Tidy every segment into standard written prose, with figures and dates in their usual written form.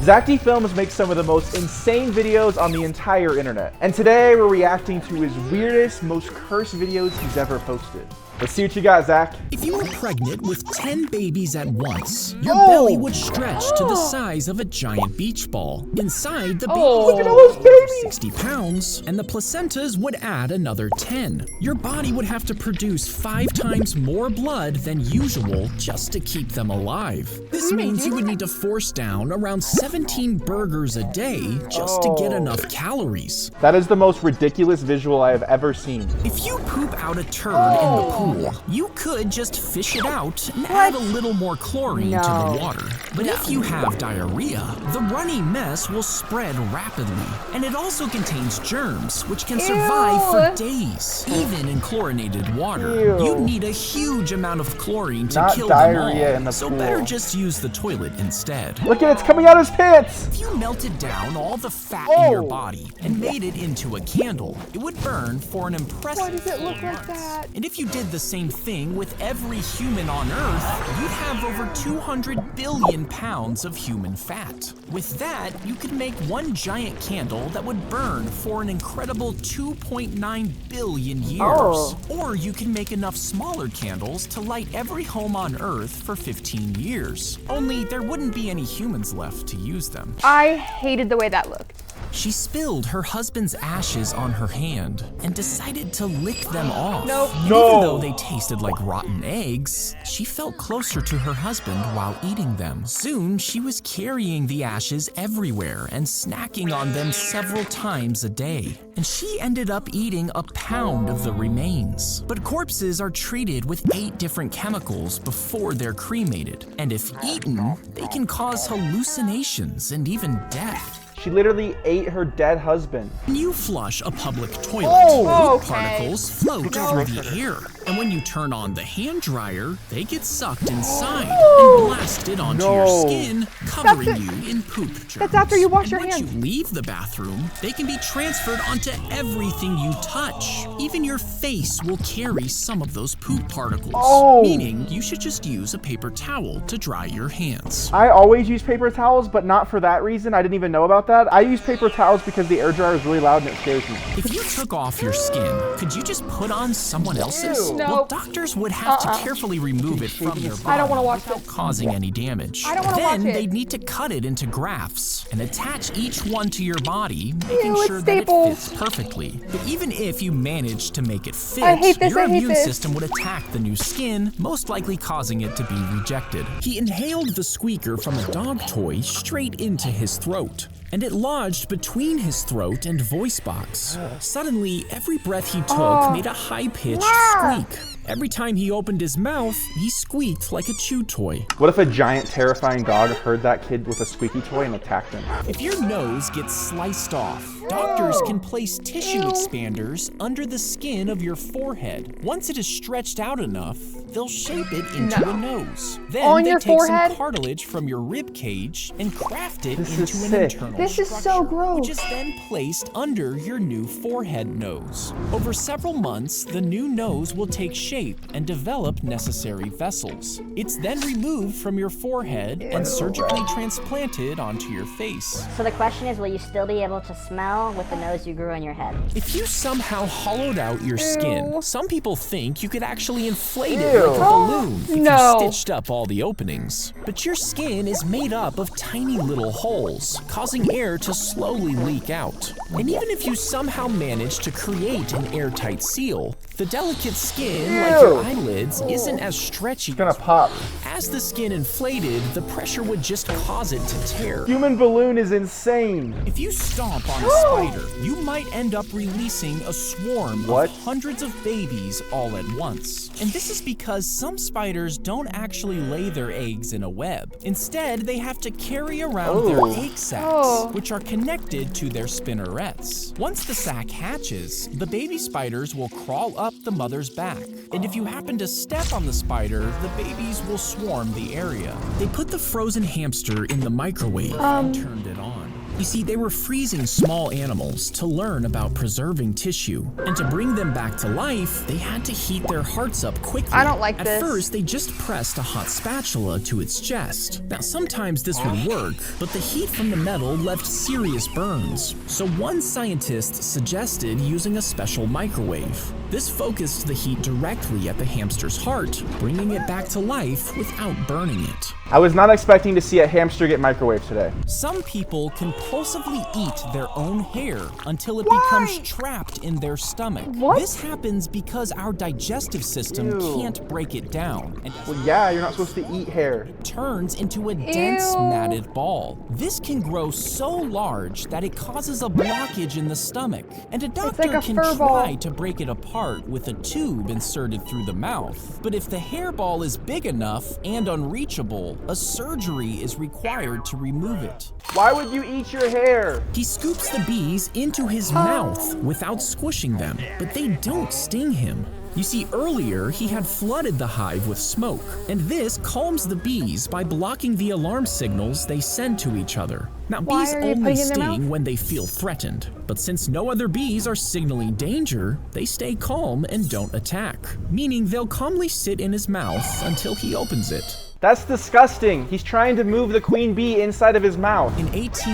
Zack D Films makes some of the most insane videos on the entire internet. And today we're reacting to his weirdest, most cursed videos he's ever posted. Let's see what you got, Zach. If you were pregnant with 10 babies at once, your belly would stretch to the size of a giant beach ball. Inside, the babies look at all those babies! 60 pounds, and the placentas would add another 10. Your body would have to produce 5 times more blood than usual just to keep them alive. This means you would need to force down around 17 burgers a day just to get enough calories. That is the most ridiculous visual I have ever seen. If you poop out a turd in the pool, you could just fish it out and add a little more chlorine to the water. But if you have diarrhea, the runny mess will spread rapidly. And it also contains germs, which can survive for days. Even in chlorinated water, you need a huge amount of chlorine to kill them all. In the so pool. better just use the toilet instead. Look at it, it's coming out of his pants! If you melted down all the fat in your body and made it into a candle, it would burn for an impressive Why does it look 4 like months. that? And if you did the same thing with every human on Earth, you'd have over 200 billion pounds of human fat. With that, you could make one giant candle that would burn for an incredible 2.9 billion years. Or you can make enough smaller candles to light every home on Earth for 15 years. Only there wouldn't be any humans left to use them. I hated the way that looked. She spilled her husband's ashes on her hand and decided to lick them off. Nope. And even though they tasted like rotten eggs, she felt closer to her husband while eating them. Soon, she was carrying the ashes everywhere and snacking on them several times a day. And she ended up eating a pound of the remains. But corpses are treated with 8 different chemicals before they're cremated. And if eaten, they can cause hallucinations and even death. She literally ate her dead husband. When you flush a public toilet, poop okay. particles float through the air. And when you turn on the hand dryer, they get sucked inside and blasted onto your skin, covering you in poop germs. That's after you wash your Once hands. you leave the bathroom, they can be transferred onto everything you touch. Even your face will carry some of those poop particles. Meaning, you should just use a paper towel to dry your hands. I always use paper towels, but not for that reason. I didn't even know about that. I use paper towels because the air dryer is really loud and it scares me. If you took off your skin, could you just put on someone else's? No. Well, doctors would have to carefully remove it from your body I don't want to watch without that. causing any damage. I don't want to watch Then it. they'd need to cut it into grafts and attach each one to your body, making Ew, it's sure that it staples. fits perfectly. But even if you managed to make it fit, I hate this, your I hate immune this. system would attack the new skin, most likely causing it to be rejected. He inhaled the squeaker from a dog toy straight into his throat, and it lodged between his throat and voice box. Suddenly, every breath he took made a high-pitched squeak. Every time he opened his mouth, he squeaked like a chew toy. What if a giant, terrifying dog heard that kid with a squeaky toy and attacked him? If your nose gets sliced off, doctors can place tissue expanders under the skin of your forehead. Once it is stretched out enough, they'll shape it into a nose. Then On they your take forehead? some cartilage from your rib cage and craft it This is into an sick. internal This is so structure, gross. which is then placed under your new forehead nose. Over several months, the new nose will take shape and develop necessary vessels. It's then removed from your forehead and surgically transplanted onto your face. So the question is, will you still be able to smell with the nose you grew on your head? If you somehow hollowed out your skin, some people think you could actually inflate it like a balloon if No. you stitched up all the openings. But your skin is made up of tiny little holes, causing air to slowly leak out. And even if you somehow manage to create an airtight seal, the delicate skin, like your eyelids, isn't as stretchy. It's gonna pop. As the skin inflated, the pressure would just cause it to tear. Human balloon is insane. If you stomp on a spider, you might end up releasing a swarm of hundreds of babies all at once. And this is because some spiders don't actually lay their eggs in a web. Instead, they have to carry around their egg sacs, which are connected to their spinnerets. Once the sac hatches, the baby spiders will crawl up the mother's back. And if you happen to step on the spider, the babies will swarm the area. They put the frozen hamster in the microwave and turned it on. You see, they were freezing small animals to learn about preserving tissue. And to bring them back to life, they had to heat their hearts up quickly. I don't like At this. first, they just pressed a hot spatula to its chest. Now, sometimes this would work, but the heat from the metal left serious burns. So one scientist suggested using a special microwave. This focused the heat directly at the hamster's heart, bringing it back to life without burning it. I was not expecting to see a hamster get microwaved today. Some people compulsively eat their own hair until it becomes trapped in their stomach. What? This happens because our digestive system Ew. can't break it down, and Well, yeah, you're not supposed to eat hair. it turns into a dense, Ew. matted ball. This can grow so large that it causes a blockage in the stomach, and a doctor like a can fur try ball. to break it apart with a tube inserted through the mouth. But if the hairball is big enough and unreachable, a surgery is required to remove it. Why would you eat your hair? He scoops the bees into his mouth without squishing them, but they don't sting him. You see, earlier he had flooded the hive with smoke, and this calms the bees by blocking the alarm signals they send to each other. Now, Why bees are you only putting it in their sting mouth? when they feel threatened, but since no other bees are signaling danger, they stay calm and don't attack, meaning they'll calmly sit in his mouth until he opens it. That's disgusting. He's trying to move the queen bee inside of his mouth. In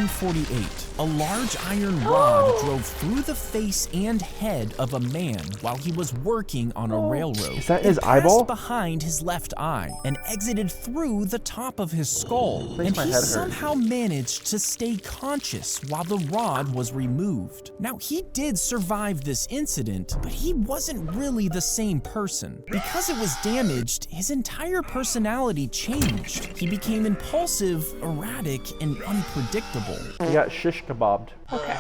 1848, a large iron rod drove through the face and head of a man while he was working on a railroad. Is that It his passed eyeball? behind his left eye and exited through the top of his skull. Makes And my he head hurt. somehow managed to stay conscious while the rod was removed. Now, he did survive this incident, but he wasn't really the same person. Because it was damaged, his entire personality changed. He became impulsive, erratic, and unpredictable. He got shish kebabbed. Okay.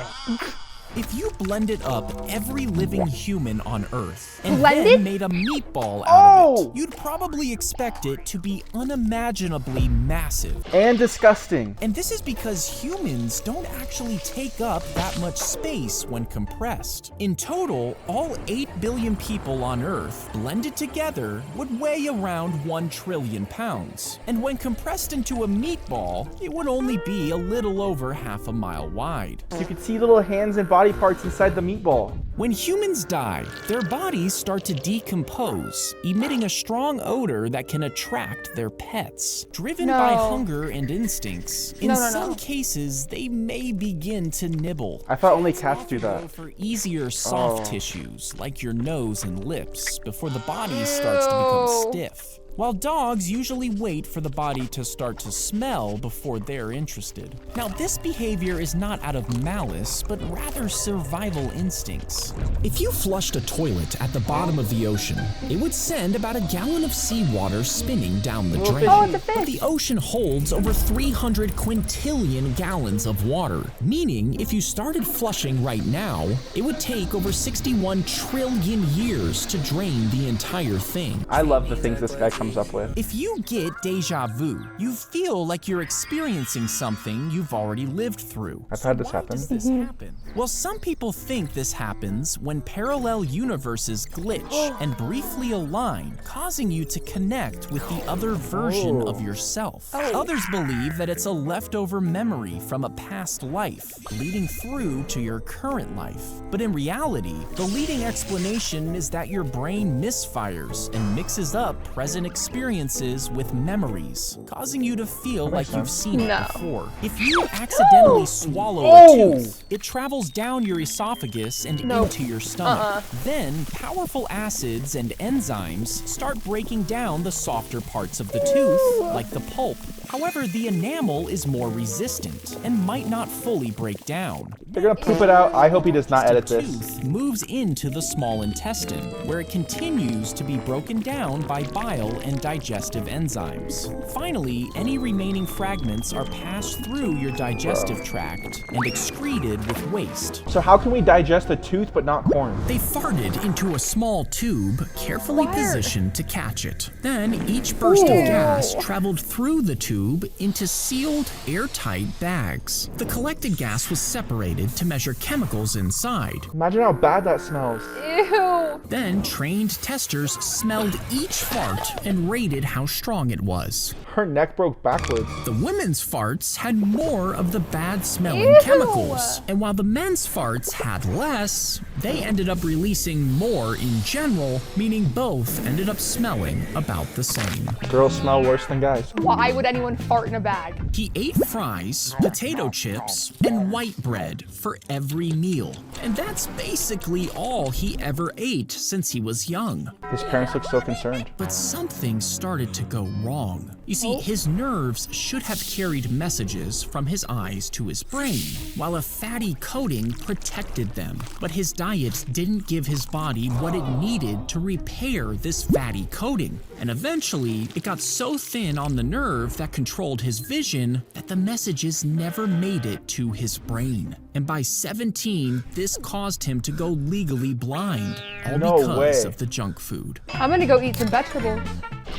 If you blended up every living human on Earth and Blended? then made a meatball out of Oh! it, you'd probably expect it to be unimaginably massive. And disgusting. And this is because humans don't actually take up that much space when compressed. In total, all 8 billion people on Earth blended together would weigh around 1 trillion pounds. And when compressed into a meatball, it would only be a little over half a mile wide. You could see little hands and body parts inside the meatball. When humans die, their bodies start to decompose, emitting a strong odor that can attract their pets. Driven by No. hunger and instincts, in No. some cases, they may begin to nibble. I thought only Pets cats do often that. go for easier soft Oh. tissues, like your nose and lips, before the body starts to become Ew. stiff. While dogs usually wait for the body to start to smell before they're interested. Now, this behavior is not out of malice, but rather survival instincts. If you flushed a toilet at the bottom of the ocean, it would send about a gallon of seawater spinning down the drain. Oh, it's a But fish. the ocean holds over 300 quintillion gallons of water, meaning if you started flushing right now, it would take over 61 trillion years to drain the entire thing. I love the things this guy comes up with. If you get deja vu, you feel like you're experiencing something you've already lived through. I've had this Why happen. does this happen? Well, some people think this happens when parallel universes glitch and briefly align, causing you to connect with the other version of yourself. Others believe that it's a leftover memory from a past life, leading through to your current life. But in reality, the leading explanation is that your brain misfires and mixes up present experiences with memories, causing you to feel like you've seen it No. before. If you accidentally swallow a Oh! tooth, it travels down your esophagus and No. into your stomach. Then, powerful acids and enzymes start breaking down the softer parts of the tooth, like the pulp. However, the enamel is more resistant and might not fully break down. They're gonna poop it out. I hope he does not edit The this. tooth moves into the small intestine, where it continues to be broken down by bile and digestive enzymes. Finally, any remaining fragments are passed through your digestive tract and excreted with waste. So how can we digest a tooth but not corn? They farted into a small tube, carefully positioned to catch it. Then each burst of gas traveled through the tube into sealed, airtight bags. The collected gas was separated to measure chemicals inside. Imagine how bad that smells. Ew. Then trained testers smelled each fart and rated how strong it was. Her neck broke backwards. The women's farts had more of the bad-smelling Ew. chemicals. And while the men's farts had less, they ended up releasing more in general, meaning both ended up smelling about the same. Girls smell worse than guys. Why would anyone fart in a bag? He ate fries, potato chips, and white bread for every meal. And that's basically all he ever ate since he was young. His parents look so concerned. But something started to go wrong. You see, his nerves should have carried messages from his eyes to his brain, while a fatty coating protected them. But his diet didn't give his body what it needed to repair this fatty coating. And eventually, it got so thin on the nerve that controlled his vision that the messages never made it to his brain. And by 17, this caused him to go legally blind, all No because way. of the junk food. I'm gonna go eat some vegetables.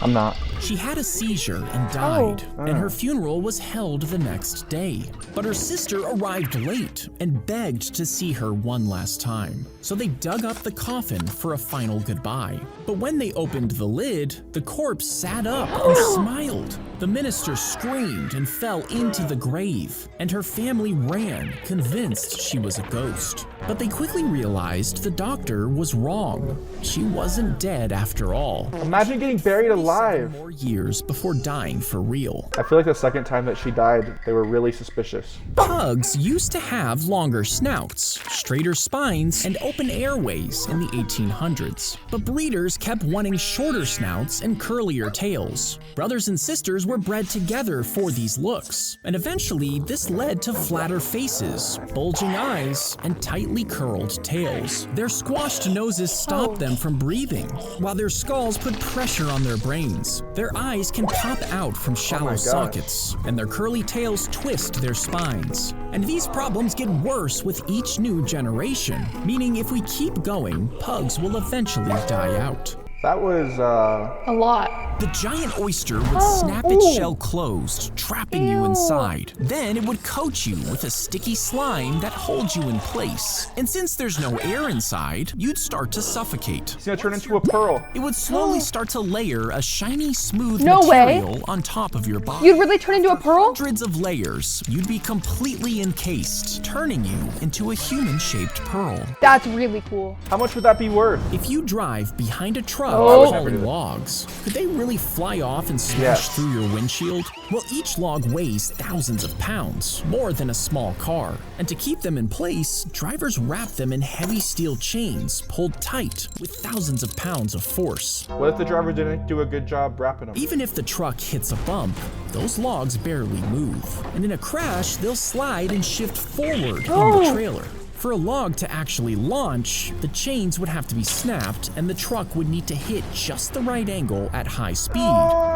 I'm not. She had a seizure and died, and her funeral was held the next day. But her sister arrived late and begged to see her one last time. So they dug up the coffin for a final goodbye. But when they opened the lid, the corpse sat up and smiled. The minister screamed and fell into the grave, and her family ran, convinced she was a ghost. But they quickly realized the doctor was wrong. She wasn't dead after all. Imagine getting buried alive. More years before dying for real. I feel like the second time that she died, they were really suspicious. Pugs used to have longer snouts, straighter spines, and open airways in the 1800s. But breeders kept wanting shorter snouts and curlier tails. Brothers and sisters were bred together for these looks, and eventually this led to flatter faces, bulging eyes, and tightly curled tails. Their squashed noses stopped them from breathing, while their skulls put pressure on their brains. Their eyes can pop out from shallow sockets, and their curly tails twist their spines. And these problems get worse with each new generation, meaning if we keep going, pugs will eventually die out. That was, A lot. The giant oyster would snap its shell closed, trapping you inside. Then it would coat you with a sticky slime that holds you in place. And since there's no air inside, you'd start to suffocate. it's gonna turn into a pearl. It would slowly start to layer a shiny, smooth No way. material on top of your body. You'd really turn into a pearl? Hundreds of layers, you'd be completely encased, turning you into a human-shaped pearl. That's really cool. How much would that be worth? If you drive behind a truck would never do hauling that. logs, could they really fly off and smash Yes. through your windshield? Well, each log weighs thousands of pounds, more than a small car. And to keep them in place, drivers wrap them in heavy steel chains, pulled tight with thousands of pounds of force. What if the driver didn't do a good job wrapping them? Even if the truck hits a bump, those logs barely move. And in a crash, they'll slide and shift forward in the trailer. For a log to actually launch, the chains would have to be snapped and the truck would need to hit just the right angle at high speed.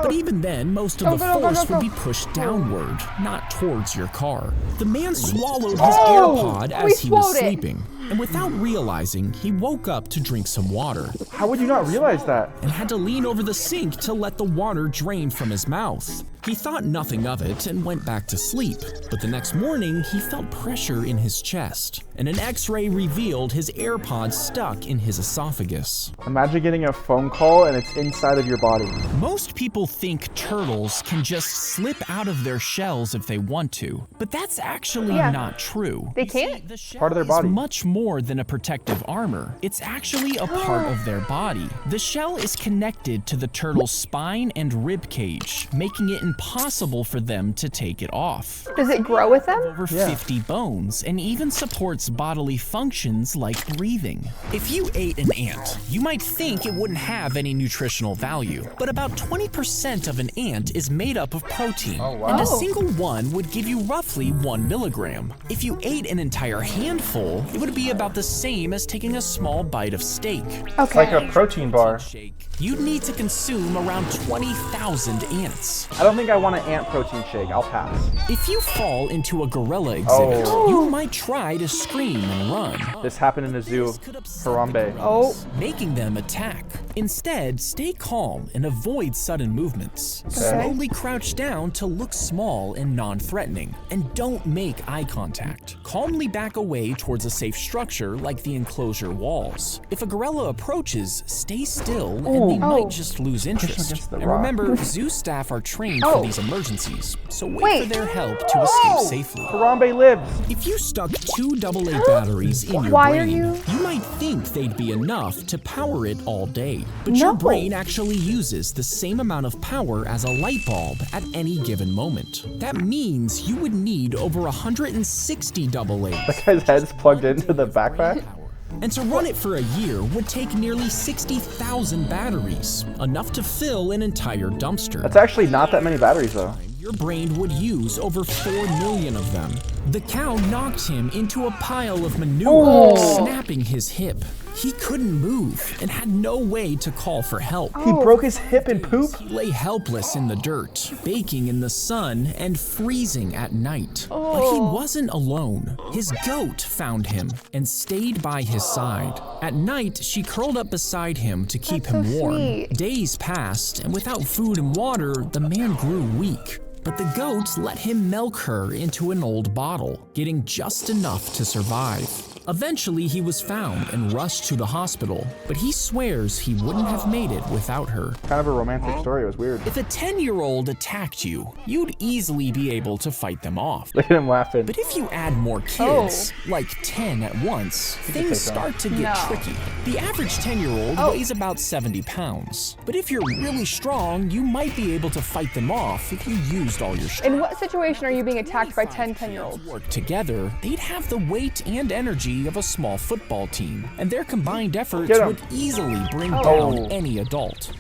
But even then, most of the force would be pushed downward, not towards your car. The man swallowed his AirPod as he was swallowed it. sleeping. And without realizing, he woke up to drink some water How would you not realize that? and had to lean over the sink to let the water drain from his mouth. He thought nothing of it and went back to sleep, but the next morning he felt pressure in his chest, and an X-ray revealed his AirPod stuck in his esophagus. Imagine getting a phone call and it's inside of your body. Most people think turtles can just slip out of their shells if they want to, but that's actually not true. They You see, can't? the shell Part of their is body. much more than a protective armor. It's actually a part of their body. The shell is connected to the turtle's spine and rib cage, making it impossible for them to take it off. Does it grow with them? Over 50 bones and even supports bodily functions like breathing. If you ate an ant, you might think it wouldn't have any nutritional value, but about 20% of an ant is made up of protein, and a single one would give you roughly 1 milligram. If you ate an entire handful, it would be about the same as taking a small bite of steak. It's like a protein bar. You'd need to consume around 20,000 ants. I don't think I want an ant protein shake. I'll pass. If you fall into a gorilla exhibit, you might try to scream and run. This happened in a zoo, Harambe. Making them attack. Instead, stay calm and avoid sudden movements. Slowly crouch down to look small and non-threatening. And don't make eye contact. Calmly back away towards a safe structure like the enclosure walls. If a gorilla approaches, stay still and they might just lose interest. against the And rock. remember, zoo staff are trained for these emergencies, so wait Wait. for their help to escape safely. Harambe lives. If you stuck 2 AA batteries in your Why are brain, you- might think they'd be enough to power it all day. But your brain actually uses the same amount of power as a light bulb at any given moment. That means you would need over 160 AA's. That guy's head's plugged into the backpack. And to run it for a year would take nearly 60,000 batteries, enough to fill an entire dumpster. That's actually not that many batteries though. Your brain would use over 4 million of them. The cow knocked him into a pile of manure, snapping his hip. He couldn't move and had no way to call for help. He broke his hip in poop? He lay helpless in the dirt, baking in the sun and freezing at night. But he wasn't alone. His goat found him and stayed by his side. At night, she curled up beside him to keep him so warm. sweet. Days passed, and without food and water, the man grew weak. But the goat let him milk her into an old bottle, getting just enough to survive. Eventually, he was found and rushed to the hospital, but he swears he wouldn't have made it without her. Kind of a romantic story, it was weird. If a 10-year-old attacked you, you'd easily be able to fight them off. Look at him laughing. But if you add more kids, like 10 at once, things start to get tricky. The average 10-year-old weighs about 70 pounds. But if you're really strong, you might be able to fight them off if you used all your strength. In what situation are you being attacked by 10-year-olds? Work together, they'd have the weight and energy of a small football team, and their combined efforts Get 'em. would easily bring down any adult.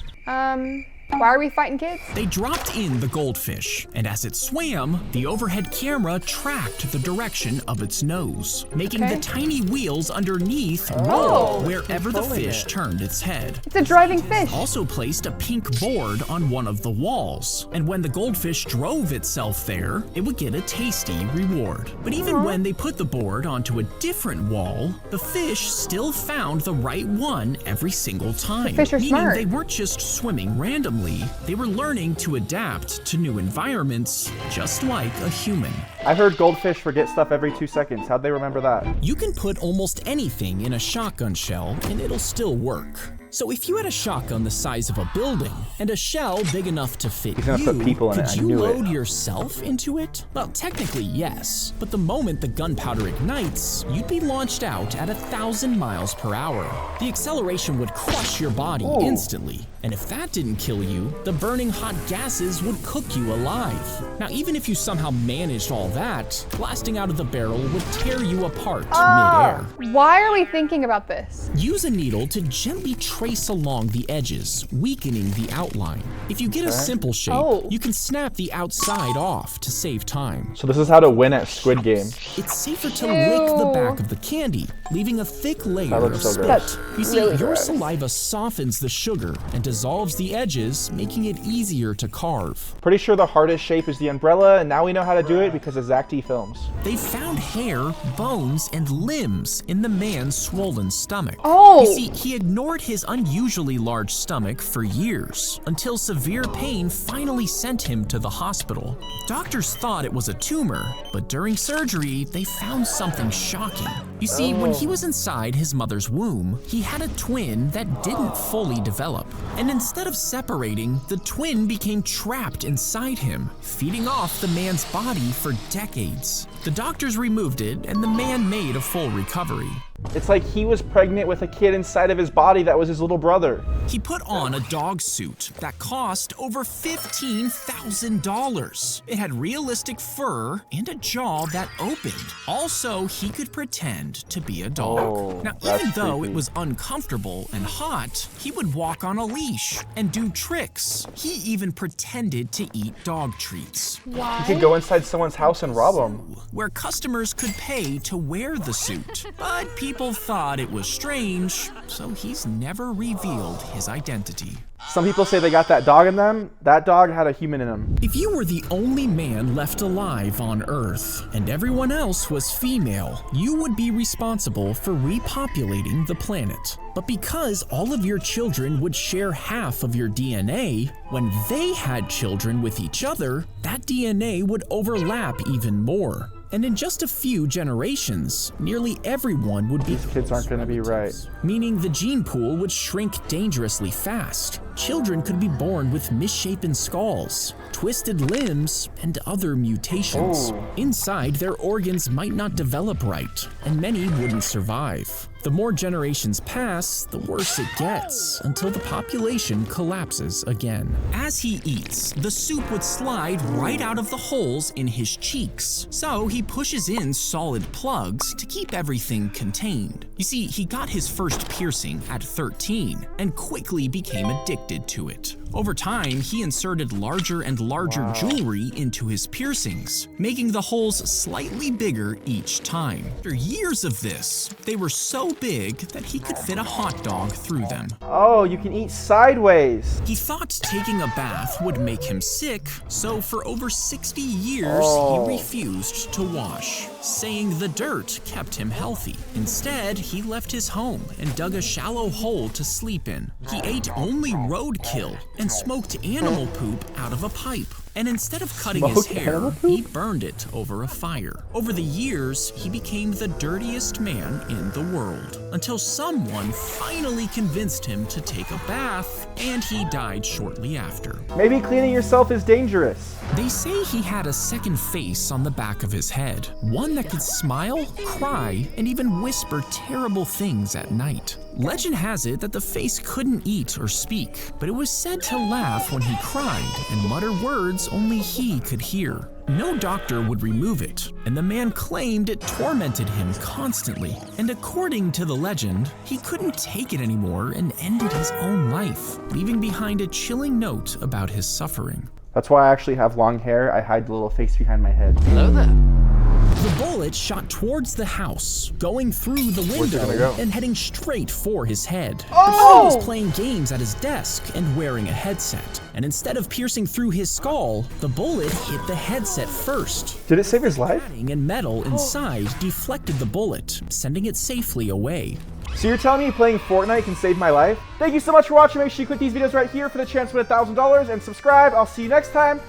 Why are we fighting kids? They dropped in the goldfish, and as it swam, the overhead camera tracked the direction of its nose, making the tiny wheels underneath roll wherever the fish turned its head. It's a driving fish. Also placed a pink board on one of the walls, and when the goldfish drove itself there, it would get a tasty reward. But even when they put the board onto a different wall, the fish still found the right one every single time. Fish are meaning smart. they weren't just swimming randomly, they were learning to adapt to new environments, just like a human. I heard goldfish forget stuff every 2 seconds. How'd they remember that? You can put almost anything in a shotgun shell and it'll still work. So if you had a shotgun the size of a building and a shell big enough to fit He's gonna put people in it, could I you knew it. load yourself into it? Well, technically yes, but the moment the gunpowder ignites, you'd be launched out at 1,000 miles per hour. The acceleration would crush your body instantly, and if that didn't kill you, the burning hot gases would cook you alive. Now, even if you somehow managed all that, blasting out of the barrel would tear you apart mid-air. Why are we thinking about this? Use a needle to gently trace along the edges, weakening the outline. If you get a simple shape, you can snap the outside off to save time. So this is how to win at Squid Game. It's safer to lick the back of the candy, leaving a thick layer of looks so spit. gross. You see, your saliva softens the sugar and dissolves the edges, making it easier to carve. Pretty sure the hardest shape is the umbrella, and now we know how to do it because of Zack D Films. They found hair, bones, and limbs in the man's swollen stomach. Oh. You see, he ignored his unusually large stomach for years, until severe pain finally sent him to the hospital. Doctors thought it was a tumor, but during surgery, they found something shocking. You see, when he was inside his mother's womb, he had a twin that didn't fully develop. And instead of separating, the twin became trapped inside him, feeding off the man's body for decades. The doctors removed it, and the man made a full recovery. It's like he was pregnant with a kid inside of his body that was his little brother. He put on a dog suit that cost over $15,000. It had realistic fur and a jaw that opened. Also, he could pretend to be a dog. Now, even though it was uncomfortable and hot, he would walk on a leash and do tricks. He even pretended to eat dog treats. He could go inside someone's house and rob them. Where customers could pay to wear the suit. But people thought it was strange, so he's never revealed his identity. Some people say they got that dog in them. That dog had a human in him. If you were the only man left alive on Earth and everyone else was female, you would be responsible for repopulating the planet. But because all of your children would share half of your DNA, when they had children with each other, that DNA would overlap even more. And in just a few generations, nearly everyone would be These kids aren't gonna be right. meaning the gene pool would shrink dangerously fast. children could be born with misshapen skulls, twisted limbs, and other mutations. Inside, their organs might not develop right, and many wouldn't survive. The more generations pass, the worse it gets, until the population collapses again. As he eats, the soup would slide right out of the holes in his cheeks. So he pushes in solid plugs to keep everything contained. You see, he got his first piercing at 13 and quickly became addicted to it. Over time, he inserted larger and larger jewelry into his piercings, making the holes slightly bigger each time. After years of this, they were so big that he could fit a hot dog through them. Oh, you can eat sideways. He thought taking a bath would make him sick, so for over 60 years, he refused to wash, saying the dirt kept him healthy. Instead, he left his home and dug a shallow hole to sleep in. He ate only roadkill and smoked animal poop out of a pipe. And instead of cutting his hair, he burned it over a fire. Over the years, he became the dirtiest man in the world, until someone finally convinced him to take a bath, and he died shortly after. Maybe cleaning yourself is dangerous. They say he had a second face on the back of his head, one that could smile, cry, and even whisper terrible things at night. Legend has it that the face couldn't eat or speak, but it was said to laugh when he cried and mutter words only he could hear. No doctor would remove it, and the man claimed it tormented him constantly. And according to the legend, he couldn't take it anymore and ended his own life, leaving behind a chilling note about his suffering. That's why I actually have long hair. I hide the little face behind my head. Hello there. The bullet shot towards the house, going through the window and heading straight for his head. But he was playing games at his desk and wearing a headset. And instead of piercing through his skull, the bullet hit the headset first. Did it save his life? Padding and metal inside deflected the bullet, sending it safely away. So you're telling me playing Fortnite can save my life? Thank you so much for watching. Make sure you click these videos right here for the chance to win $1,000 and subscribe. I'll see you next time.